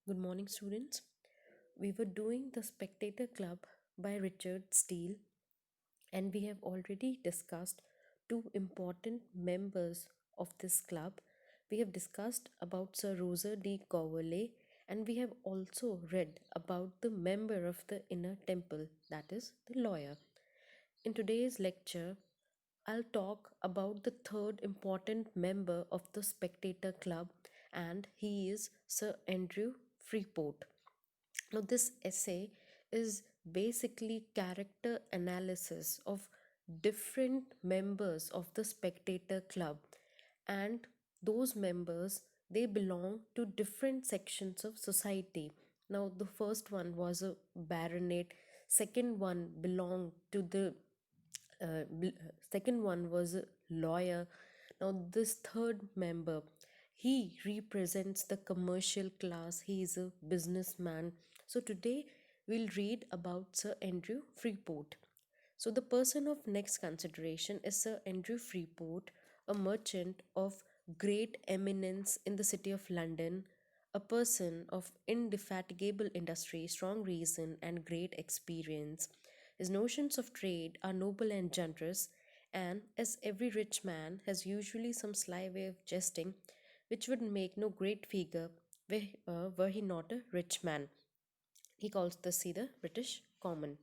Good morning, students. We were doing the Spectator Club by Richard Steele, and we have already discussed two important members of this club. We have discussed about Sir Roger de Coverley, and we have also read about the member of the Inner Temple, that is, the lawyer. In today's lecture, I'll talk about the third important member of the Spectator Club, and he is Sir Andrew Freeport. Now, this essay is basically character analysis of different members of the Spectator Club, and those members they belong to different sections of society. Now, the first one was a baronet, second one belonged to the second one was a lawyer. Now this third member, he represents the commercial class. He is a businessman. So today we'll read about Sir Andrew Freeport. So the person of next consideration is Sir Andrew Freeport, a merchant of great eminence in the city of London, a person of indefatigable industry, strong reason, and great experience. His notions of trade are noble and generous, and as every rich man has usually some sly way of jesting, which would make no great figure were he not a rich man. He calls the sea the British common.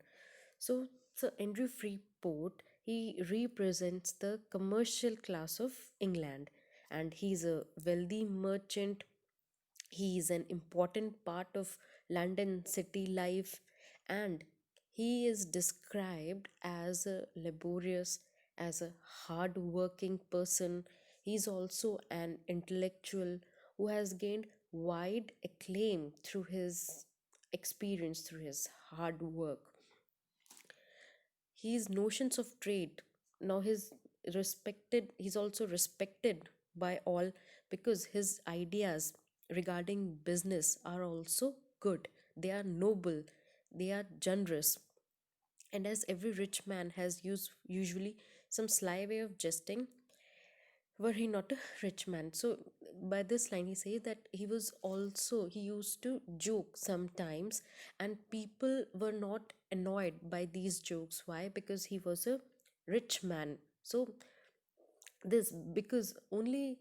So, Sir Andrew Freeport, he represents the commercial class of England, and he's a wealthy merchant. He is an important part of London city life, and he is described as a laborious, as a hard working person. He's also an intellectual who has gained wide acclaim through his experience, through his hard work. His notions of trade, now he's also respected by all because his ideas regarding business are also good. They are noble, they are generous, and as every rich man has usually some sly way of jesting, were he not a rich man. So by this line he says that he used to joke sometimes, and people were not annoyed by these jokes. Why? Because he was a rich man. So this because only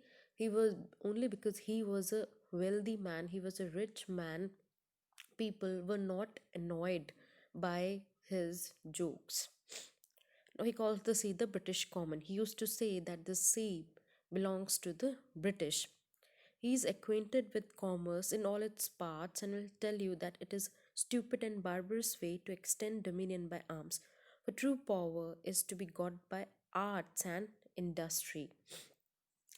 because he was a wealthy man, he was a rich man, people were not annoyed by his jokes. Now he calls the sea the British common. He used to say that the sea belongs to the British. He is acquainted with commerce in all its parts and will tell you that it is stupid and barbarous way to extend dominion by arms. For true power is to be got by arts and industry.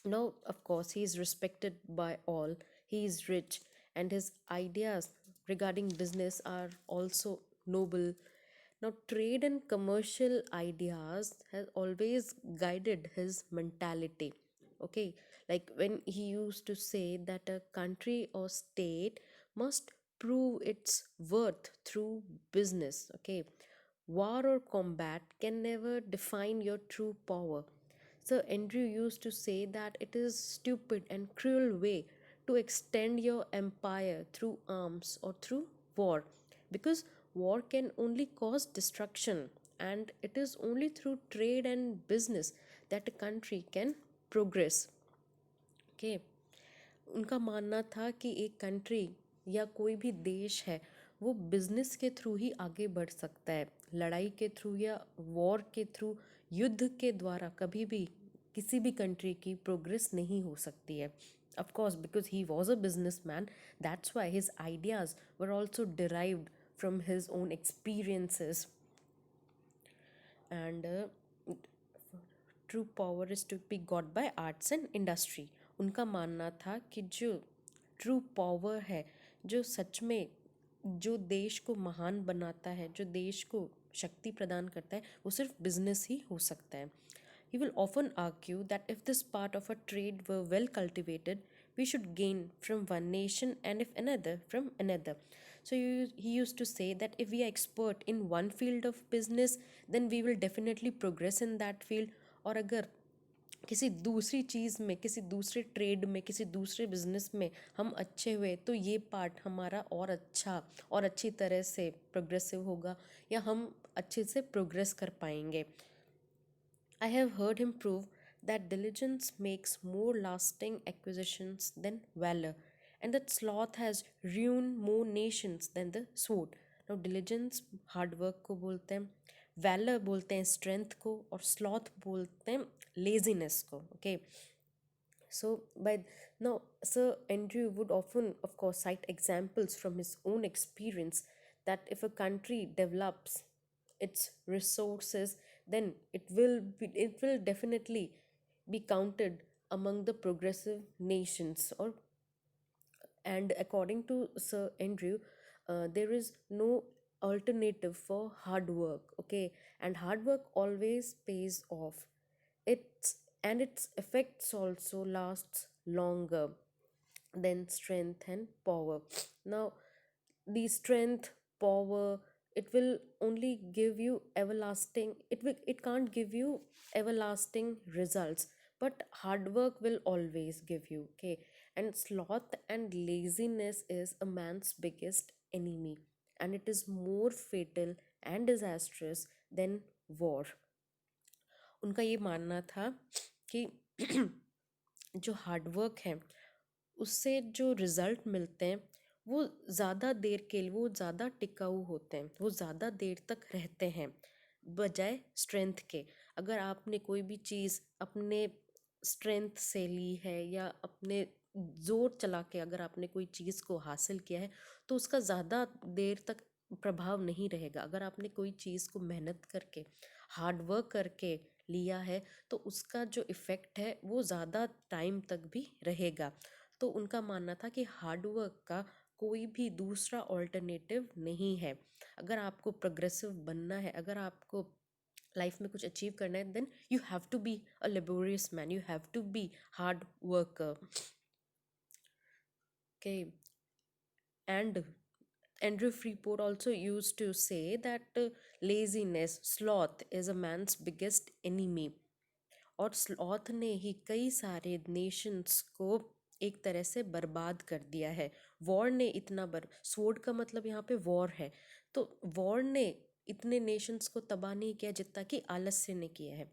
Now, of course, he is respected by all. He is rich, and his ideas regarding business are also noble. Now, trade and commercial ideas has always guided his mentality. Okay, like when he used to say that a country or state must prove its worth through business. Okay, war or combat can never define your true power. Sir Andrew used to say that it is stupid and cruel way to extend your empire through arms or through war, because war can only cause destruction, and it is only through trade and business that a country can progress. Okay, उनका मानना था कि एक country या कोई भी देश है वो बिजनेस के थ्रू ही आगे बढ़ सकता है, लड़ाई के थ्रू या वॉर के थ्रू, युद्ध के द्वारा कभी भी किसी भी कंट्री की प्रोग्रेस नहीं हो सकती है. Of course, because he was a businessman, that's why his ideas were also derived from his own experiences. And true power is to be got by arts and industry. उनका मानना था कि जो ट्रू पावर है, जो सच में जो देश को महान बनाता है, जो देश को शक्ति प्रदान करता है, वो सिर्फ बिजनेस ही हो सकता है. He will often argue that if this part of a trade were well cultivated, we should gain from one nation, and if another, from another. So he used to say that if we are expert in one field of business, then we will definitely progress in that field. और अगर किसी दूसरी चीज़ में, किसी दूसरे trade में, किसी दूसरे बिजनेस में हम अच्छे हुए तो ये पार्ट हमारा और अच्छा और अच्छी तरह से प्रोग्रेसिव होगा, या हम अच्छे से प्रोग्रेस कर पाएंगे. I have heard him prove that diligence makes more lasting acquisitions than valor, and that sloth has ruined more nations than the sword. Now, diligence hard work को बोलते हैं, valor बोलते हैं strength को, और sloth बोलते हैं laziness को. Okay, so by now, Sir Andrew would often, of course, cite examples from his own experience that if a country develops its resources, then it will definitely be counted among the progressive nations. Or and according to Sir Andrew, there is no alternative for hard work. Okay, and hard work always pays off. Its and its effects also lasts longer than strength and power. Now, the strength, power, it will only give you everlasting, it can't give you everlasting results, but hard work will always give you. Okay, and sloth and laziness is a man's biggest enemy, and it is more fatal and disastrous than war. उनका ये मानना था कि जो hard work है उससे जो result मिलते हैं वो ज़्यादा देर के लिए, वो ज़्यादा टिकाऊ होते हैं, वो ज़्यादा देर तक रहते हैं बजाय स्ट्रेंथ के. अगर आपने कोई भी चीज़ अपने स्ट्रेंथ से ली है या अपने जोर चला के अगर आपने कोई चीज़ को हासिल किया है तो उसका ज़्यादा देर तक प्रभाव नहीं रहेगा. अगर आपने कोई चीज़ को मेहनत करके, हार्ड वर्क करके लिया है तो उसका जो इफ़ेक्ट है वो ज़्यादा टाइम तक भी रहेगा. तो उनका मानना था कि हार्ड वर्क का कोई भी दूसरा ऑल्टरनेटिव नहीं है. अगर आपको प्रोग्रेसिव बनना है, अगर आपको लाइफ में कुछ अचीव करना है, then you have to be a laborious man, you have to be hard worker. Okay, and Andrew Freeport also used to say that laziness, sloth, is a man's biggest enemy. और sloth ने ही कई सारे Nations को एक तरह से बर्बाद कर दिया है. वॉर ने इतना स्वॉर्ड का मतलब यहाँ पे वॉर है, तो वॉर ने इतने नेशंस को तबाह नहीं किया जितना कि आलस्य ने किया है.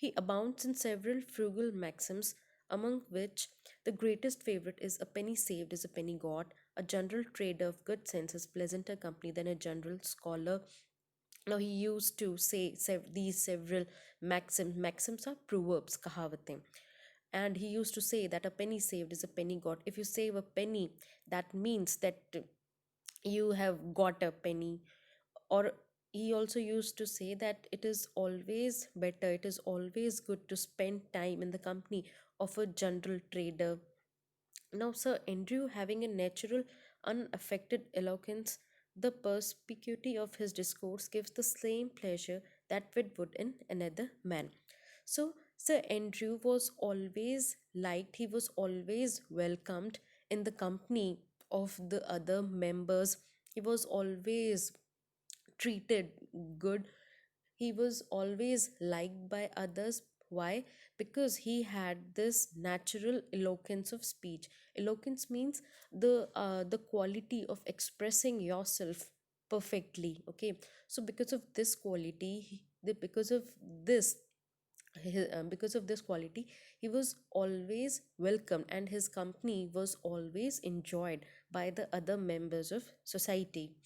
He abounds in several frugal maxims, among which the greatest favorite is a penny saved is a penny got, a general trader of good sense is pleasanter company than a general scholar. Now he used to say these several maxims. Maxims are proverbs, kahavatein. And he used to say that a penny saved is a penny got. If you save a penny, that means that you have got a penny. Or he also used to say that it is always better, it is always good to spend time in the company of a general trader. Now, Sir Andrew, having a natural, unaffected eloquence, the perspicuity of his discourse gives the same pleasure that wit would in another man. So, Sir Andrew was always liked, he was always welcomed in the company of the other members. He was always treated good. He was always liked by others. Why? Because he had this natural eloquence of speech. Eloquence means the quality of expressing yourself perfectly. Okay, so because of this quality, because of this quality, he was always welcomed, and his company was always enjoyed by the other members of society.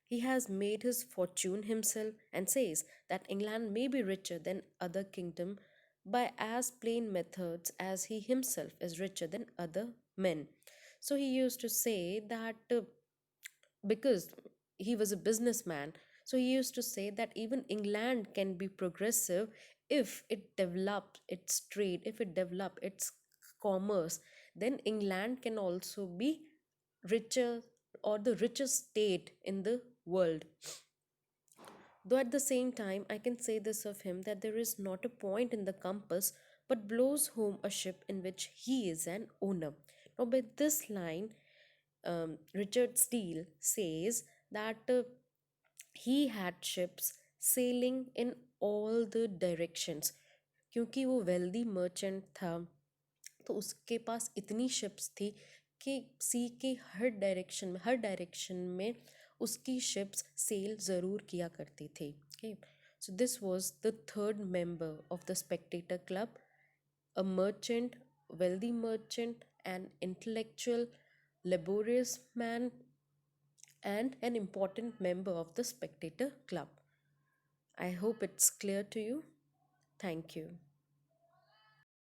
He has made his fortune himself and says that England may be richer than other kingdom by as plain methods as he himself is richer than other men. So he used to say that because he was a businessman, so he used to say that even England can be progressive if it develops its trade, if it develop its commerce, then England can also be richer, or the richest state in the world. Though at the same time, I can say this of him that there is not a point in the compass but blows home a ship in which he is an owner. Now, by this line, Richard Steele says that he had ships sailing in all the directions. क्योंकि वो wealthy merchant था, तो उसके पास इतनी ships थी कि सी के हर direction में उसकी शिप्स सेल ज़रूर किया करती थी। Okay, so this was the third member of the Spectator club, a merchant, wealthy merchant, an intellectual, laborious man, and an important member of the Spectator Club. I hope it's clear to you. Thank you.